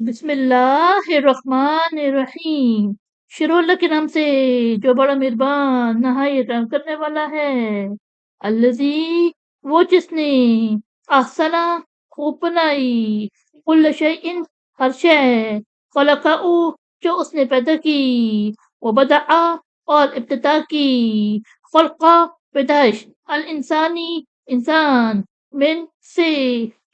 بسم اللہ الرحمن الرحیم، شروع اللہ کے نام سے جو بڑا مہربان نہایت رحم کرنے والا ہے۔ الذی، وہ جس نے احسنا، خوب بنائی، کل شیء، ہر شے، خلقہ، جو اس نے پیدا کی، وبدع، اور ابتدا کی، خلقہ، پیدائش، الانسانی، انسان، من، سے،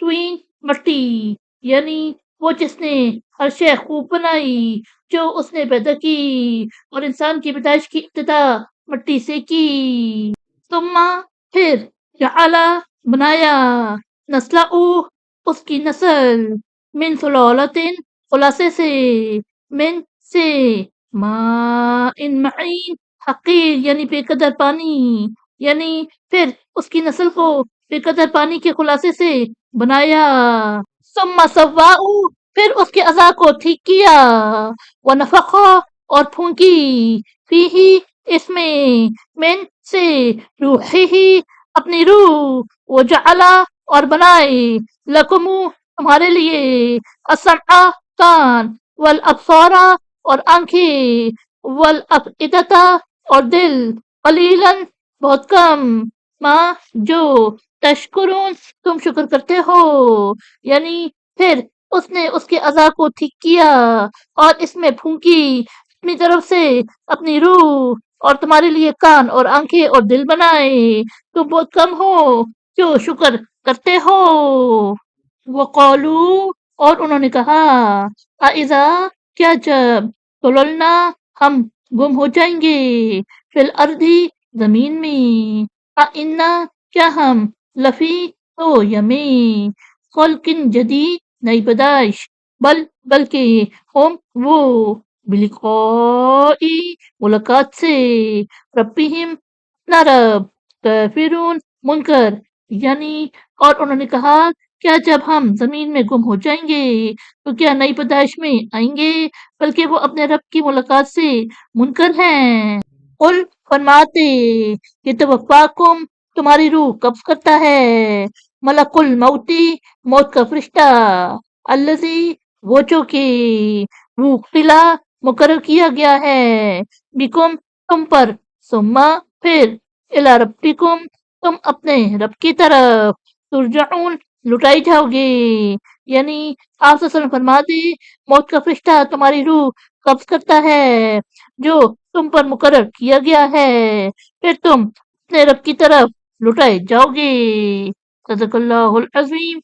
طین، مٹی، یعنی وہ جس نے ہر شے خوب بنائی جو اس نے پیدا کی اور انسان کی پیدائش کی ابتدا مٹی سے کی۔ ثم، پھر، جعل، بنایا، نسلہ، اس کی نسل، من سلالۃ، خلاصے سے، من، سے، ماء معین، حقیر یعنی بے قدر پانی، یعنی پھر اس کی نسل کو بے قدر پانی کے خلاصے سے بنایا۔ ثم سواہ، پھر اس کے اعضاء کو ٹھیک کیا، ونفخ، اور پھونکی، فیہ، اس میں، من، سے، روحہ، اپنی روح، وجعل، اور بنائے، لکم، تمہارے لیے، السمع، کان، والابصار، اور آنکھیں، والافئدۃ، اور دل، قلیلا، بہت کم، ما، جو، تشکرون، تم شکر کرتے ہو، یعنی پھر اس نے اس کے اعضاء کو ٹھیک کیا اور اس میں پھونکی اپنی طرف سے اپنی روح اور تمہارے لیے کان اور آنکھیں اور دل بنائے، تم بہت کم ہو جو شکر کرتے ہو۔ وقالو، اور انہوں نے کہا، اَإِذَا، کیا جب، ضللنا، ہم گم ہو جائیں گے، فی الارض، زمین میں، اِنَّا، کیا ہم، لفی، تو یمیں، خلق جدید، نئی پیدائش، بلکہ ہم، وہ، بلقاء، ملاقات سے، ربہم، اپنا رب، کافرون، منکر، یعنی اور انہوں نے کہا کیا جب ہم زمین میں گم ہو جائیں گے تو کیا نئی پیدائش میں آئیں گے، بلکہ وہ اپنے رب کی ملاقات سے منکر ہیں۔ قل، فرماتے، یتوفاکم، تمہاری روح قبض کرتا ہے، ملک الموت، موت کا فرشتہ، الذی، وہ جو کہ، وکلا، مقرر کیا گیا ہے، بکم، تم پر، ثم، پھر، الی ربکم، تم اپنے رب کی طرف، ترجعون، لٹائی جاؤ گے، یعنی آپ صلی اللہ علیہ وسلم فرما دے موت کا فرشتہ تمہاری روح قبض کرتا ہے جو تم پر مقرر کیا گیا ہے، پھر تم اپنے رب کی طرف لٹائے جاؤ گے۔ صدق اللہ العظیم۔